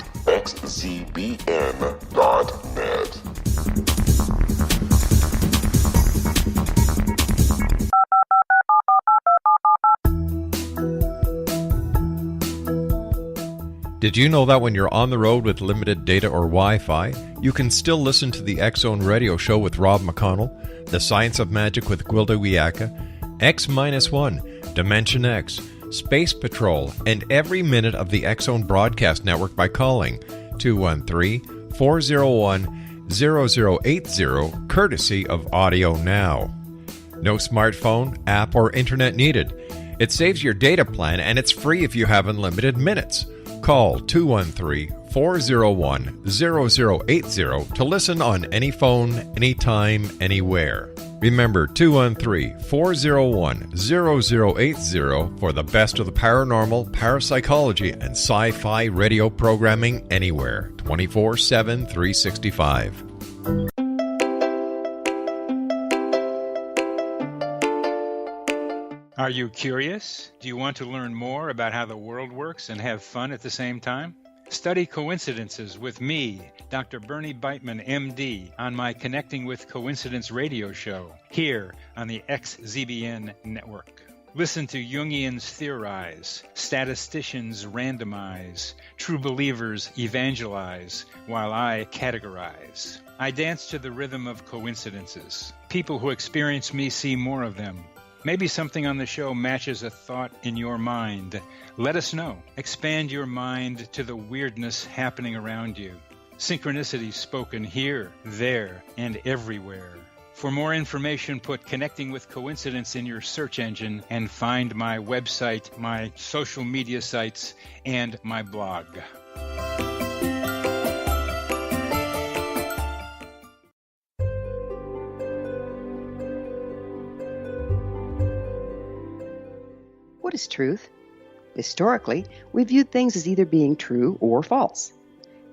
Did you know that when you're on the road with limited data or Wi-Fi, you can still listen to the X-Zone Radio Show with Rob McConnell, The Science of Magic with Gwilda Wiyaka, X-1, Dimension X, Space Patrol, and every minute of the X-Zone Broadcast Network by calling 213-401-0080, courtesy of Audio Now. No smartphone, app, or internet needed. It saves your data plan, and it's free if you have unlimited minutes. Call 213-401-0080 to listen on any phone, anytime, anywhere. Remember, 213-401-0080 for the best of the paranormal, parapsychology, and sci-fi radio programming anywhere, 24/7, 365. Are you curious? Do you want to learn more about how the world works and have fun at the same time? Study coincidences with me, Dr. Bernie Beitman, MD, on my Connecting with Coincidence radio show, here on the XZBN network. Listen to Jungians theorize, statisticians randomize, true believers evangelize, while I categorize. I dance to the rhythm of coincidences. People who experience me see more of them. Maybe something on the show matches a thought in your mind. Let us know. Expand your mind to the weirdness happening around you. Synchronicity spoken here, there, and everywhere. For more information, put Connecting with Coincidence in your search engine and find my website, my social media sites, and my blog. What is truth? Historically, we viewed things as either being true or false.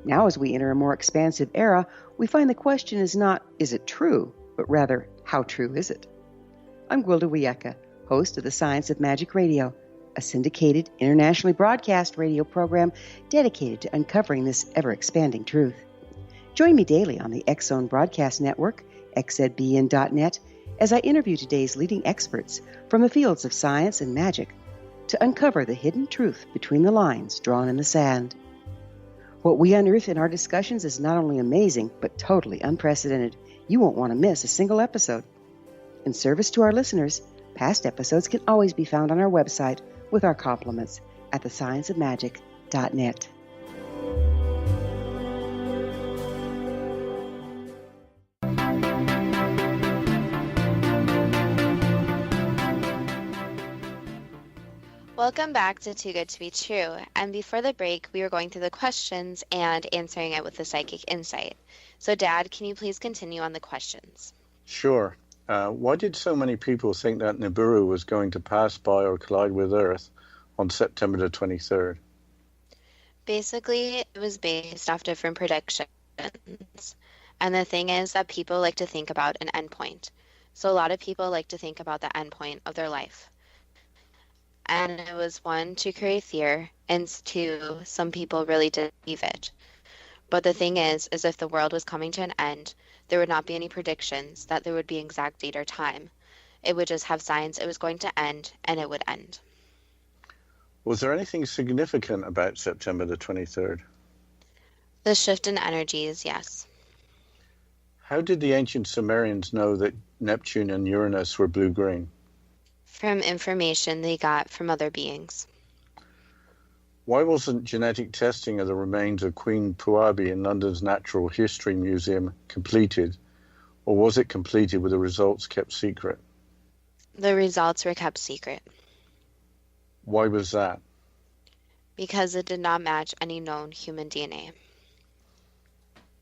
Now, as we enter a more expansive era, we find the question is not, is it true, but rather, how true is it? I'm Gwilda Wiyaka, host of the Science of Magic Radio, a syndicated, internationally broadcast radio program dedicated to uncovering this ever-expanding truth. Join me daily on the X-Zone Broadcast Network, xzbn.net, as I interview today's leading experts from the fields of science and magic to uncover the hidden truth between the lines drawn in the sand. What we unearth in our discussions is not only amazing, but totally unprecedented. You won't want to miss a single episode. In service to our listeners, past episodes can always be found on our website with our compliments at thescienceofmagic.net. Welcome back to Too Good to Be True, and before the break, we were going through the questions and answering it with the psychic insight. So, Dad, can you please continue on the questions? Sure. Why did so many people think that Nibiru was going to pass by or collide with Earth on September the 23rd? Basically, it was based off different predictions. And the thing is that people like to think about an endpoint. So a lot of people like to think about the endpoint of their life. And it was one, to create fear, and two, some people really did believe it. But the thing is if the world was coming to an end, there would not be any predictions that there would be exact date or time. It would just have signs it was going to end, and it would end. Was there anything significant about September the 23rd? The shift in energies, yes. How did the ancient Sumerians know that Neptune and Uranus were blue-green? From information they got from other beings. Why wasn't genetic testing of the remains of Queen Puabi in London's Natural History Museum completed, or was it completed with the results kept secret? The results were kept secret. Why was that? Because it did not match any known human DNA.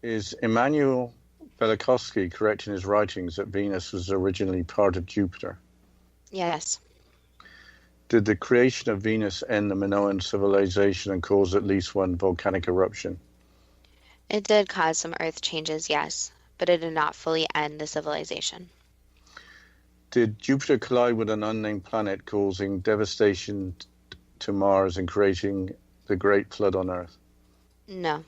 Is Immanuel Velikovsky correct in his writings that Venus was originally part of Jupiter? Yes. Did the creation of Venus end the Minoan civilization and cause at least one volcanic eruption? It did cause some earth changes, yes, but it did not fully end the civilization. Did Jupiter collide with an unnamed planet, causing devastation to Mars and creating the Great Flood on Earth? No.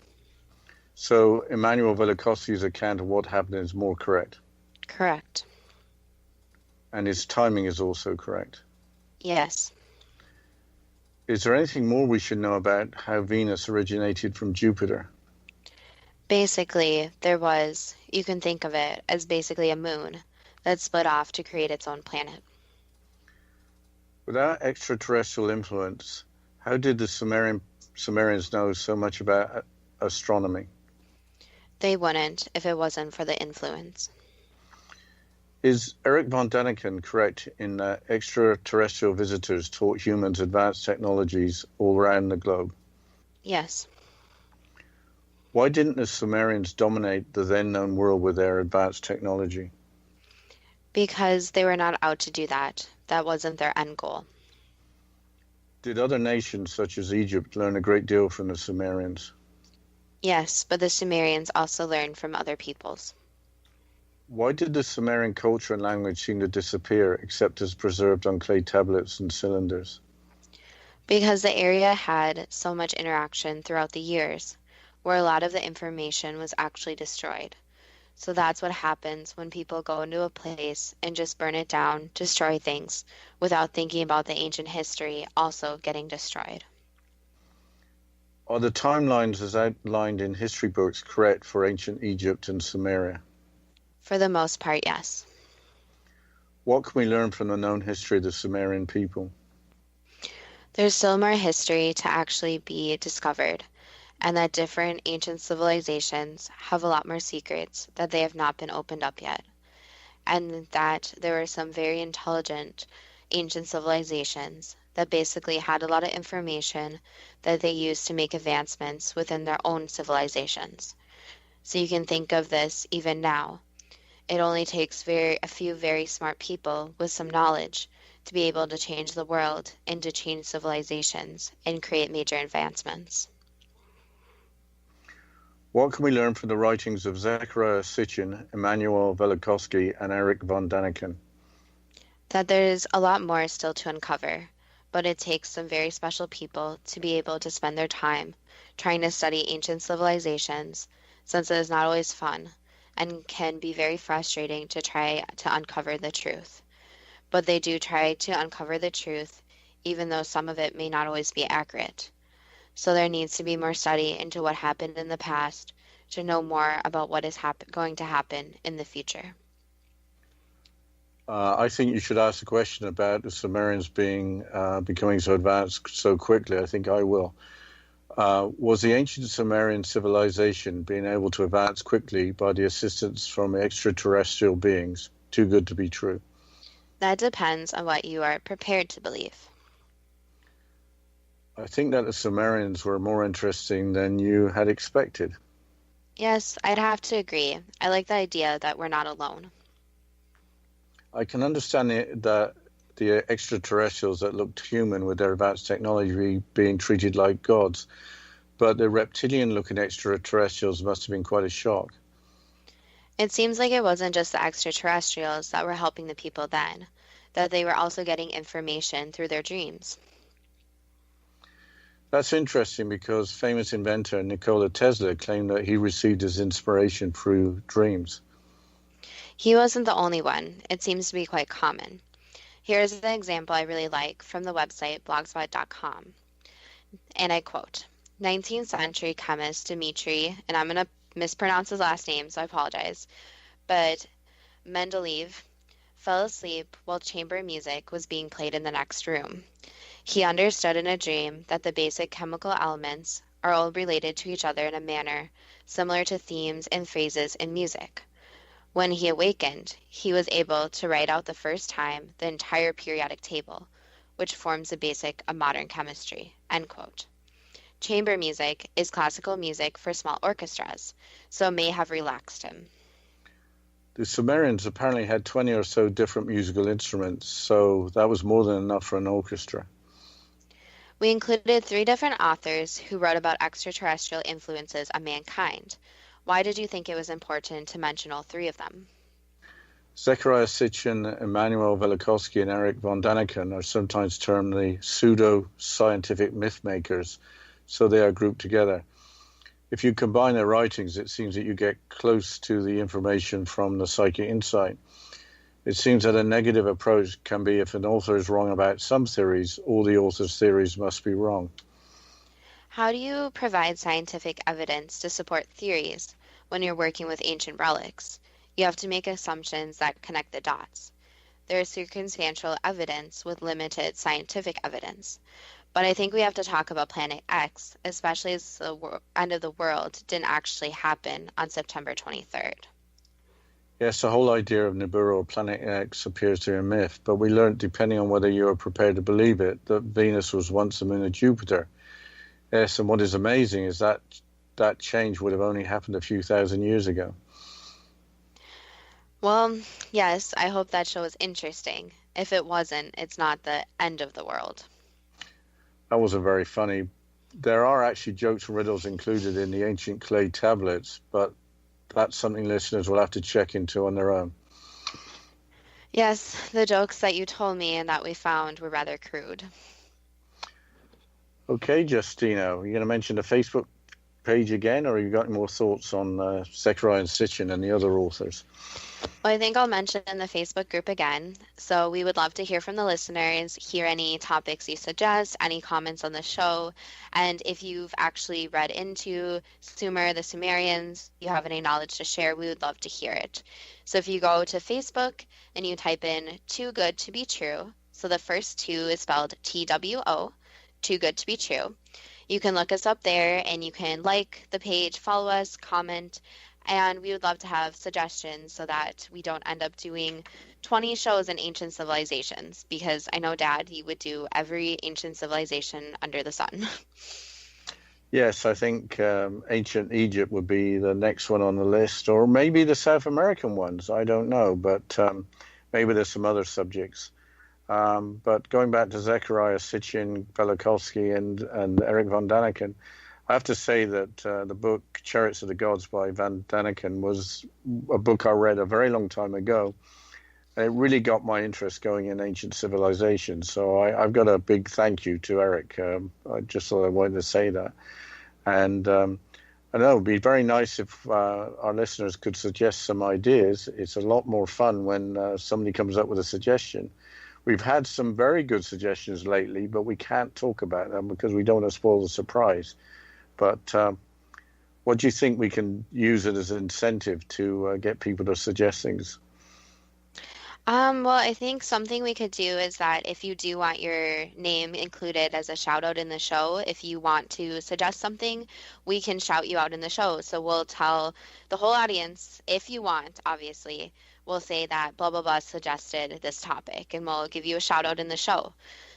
So Immanuel Velikovsky's account of what happened is more correct? Correct. And his timing is also correct? Yes. Is there anything more we should know about how Venus originated from Jupiter? Basically, you can think of it as basically a moon that split off to create its own planet. Without extraterrestrial influence, how did the Sumerians know so much about astronomy? They wouldn't if it wasn't for the influence. Is Eric von Däniken correct in that extraterrestrial visitors taught humans advanced technologies all around the globe? Yes. Why didn't the Sumerians dominate the then known world with their advanced technology? Because they were not out to do that. That wasn't their end goal. Did other nations, such as Egypt, learn a great deal from the Sumerians? Yes, but the Sumerians also learned from other peoples. Why did the Sumerian culture and language seem to disappear, except as preserved on clay tablets and cylinders? Because the area had so much interaction throughout the years, where a lot of the information was actually destroyed. So that's what happens when people go into a place and just burn it down, destroy things, without thinking about the ancient history also getting destroyed. Are the timelines as outlined in history books correct for ancient Egypt and Sumeria? For the most part, yes. What can we learn from the known history of the Sumerian people? There's still more history to actually be discovered, and that different ancient civilizations have a lot more secrets that they have not been opened up yet, and that there were some very intelligent ancient civilizations that basically had a lot of information that they used to make advancements within their own civilizations. So you can think of this even now. It only takes a few very smart people with some knowledge to be able to change the world and to change civilizations and create major advancements. What can we learn from the writings of Zecharia Sitchin, Immanuel Velikovsky, and Eric von Däniken? That there's a lot more still to uncover, but it takes some very special people to be able to spend their time trying to study ancient civilizations, since it is not always fun and can be very frustrating to try to uncover the truth. But they do try to uncover the truth, even though some of it may not always be accurate. So there needs to be more study into what happened in the past to know more about what is going to happen in the future. I think you should ask a question about the Sumerians becoming so advanced so quickly. I think I will. Was the ancient Sumerian civilization being able to advance quickly by the assistance from extraterrestrial beings too good to be true? That depends on what you are prepared to believe. I think that the Sumerians were more interesting than you had expected. Yes, I'd have to agree. I like the idea that we're not alone. I can understand the extraterrestrials that looked human with their advanced technology being treated like gods, but the reptilian-looking extraterrestrials must have been quite a shock. It seems like it wasn't just the extraterrestrials that were helping the people then, that they were also getting information through their dreams. That's interesting because famous inventor Nikola Tesla claimed that he received his inspiration through dreams. He wasn't the only one. It seems to be quite common. Here's an example I really like from the website blogspot.com. And I quote, 19th century chemist Dmitri, and I'm going to mispronounce his last name, so I apologize, but Mendeleev fell asleep while chamber music was being played in the next room. He understood in a dream that the basic chemical elements are all related to each other in a manner similar to themes and phrases in music. When he awakened, he was able to write out the first time the entire periodic table, which forms the basic of modern chemistry, end quote. Chamber music is classical music for small orchestras, so may have relaxed him. The Sumerians apparently had 20 or so different musical instruments, so that was more than enough for an orchestra. We included 3 different authors who wrote about extraterrestrial influences on mankind. Why did you think it was important to mention all 3 of them? Zecharia Sitchin, Immanuel Velikovsky, and Erich von Däniken are sometimes termed the pseudo-scientific myth makers, so they are grouped together. If you combine their writings, it seems that you get close to the information from the psychic insight. It seems that a negative approach can be if an author is wrong about some theories, all the author's theories must be wrong. How do you provide scientific evidence to support theories when you're working with ancient relics? You have to make assumptions that connect the dots. There is circumstantial evidence with limited scientific evidence. But I think we have to talk about Planet X, especially as the end of the world didn't actually happen on September 23rd. Yes, the whole idea of Nibiru or Planet X appears to be a myth, but we learned, depending on whether you are prepared to believe it, that Venus was once the moon of Jupiter. Yes, and what is amazing is that that change would have only happened a few thousand years ago. Well, yes, I hope that show is interesting. If it wasn't, it's not the end of the world. That wasn't very funny. There are actually jokes and riddles included in the ancient clay tablets, but that's something listeners will have to check into on their own. Yes, the jokes that you told me and that we found were rather crude. Okay, Justina, are you going to mention the Facebook page again, or have you got any more thoughts on Zecharia Sitchin and the other authors? Well, I think I'll mention the Facebook group again. So we would love to hear from the listeners, hear any topics you suggest, any comments on the show, and if you've actually read into Sumer, the Sumerians, you have any knowledge to share, we would love to hear it. So if you go to Facebook and you type in Too Good to Be True, so the first 2 is spelled TWO, Too Good to Be True. You can look us up there and you can like the page, follow us, comment, and we would love to have suggestions so that we don't end up doing 20 shows in ancient civilizations, because I know, Dad, you would do every ancient civilization under the sun. Yes, I think ancient Egypt would be the next one on the list, or maybe the South American ones. I don't know, but maybe there's some other subjects. But going back to Zecharia Sitchin, Velikovsky, and Erich von Däniken, I have to say that the book Chariots of the Gods by von Däniken was a book I read a very long time ago. And it really got my interest going in ancient civilization. So I've got a big thank you to Eric. I just thought I wanted to say that. And I know it would be very nice if our listeners could suggest some ideas. It's a lot more fun when somebody comes up with a suggestion. We've had some very good suggestions lately, but we can't talk about them because we don't want to spoil the surprise. But what do you think we can use it as an incentive to get people to suggest things? Well, I think something we could do is that if you do want your name included as a shout out in the show, if you want to suggest something, we can shout you out in the show. So we'll tell the whole audience, if you want, obviously, we'll say that blah, blah, blah suggested this topic, and we'll give you a shout out in the show.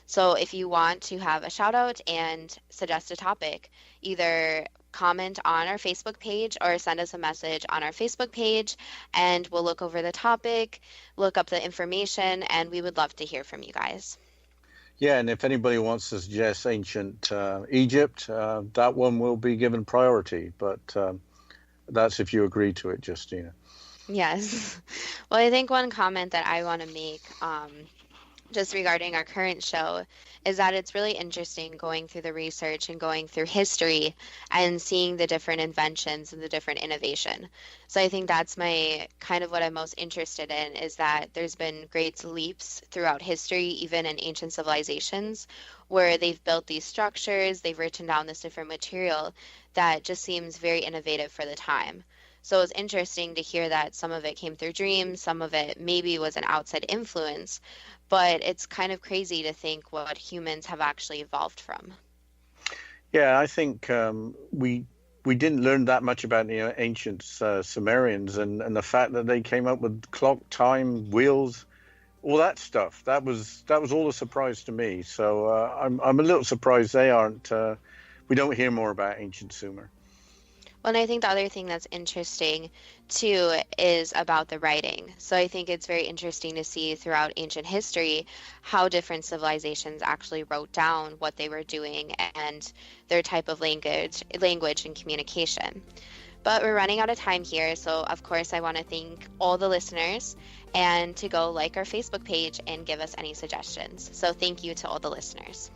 So if you want to have a shout out and suggest a topic, either comment on our Facebook page or send us a message on our Facebook page, and we'll look over the topic, look up the information, and we would love to hear from you guys. Yeah, and if anybody wants to suggest ancient Egypt, that one will be given priority, but that's if you agree to it, Justina. Yes. Well, I think one comment that I want to make just regarding our current show is that it's really interesting going through the research and going through history and seeing the different inventions and the different innovation. So I think that's my kind of what I'm most interested in, is that there's been great leaps throughout history, even in ancient civilizations, where they've built these structures, they've written down this different material that just seems very innovative for the time. So it's interesting to hear that some of it came through dreams, some of it maybe was an outside influence, but it's kind of crazy to think what humans have actually evolved from. Yeah, I think we didn't learn that much about the ancient Sumerians and the fact that they came up with clock, time, wheels, all that stuff. That was all a surprise to me. So I'm a little surprised they aren't. We don't hear more about ancient Sumer. Well, and I think the other thing that's interesting, too, is about the writing. So I think it's very interesting to see throughout ancient history how different civilizations actually wrote down what they were doing and their type of language and communication. But we're running out of time here, so of course I want to thank all the listeners and to go like our Facebook page and give us any suggestions. So thank you to all the listeners.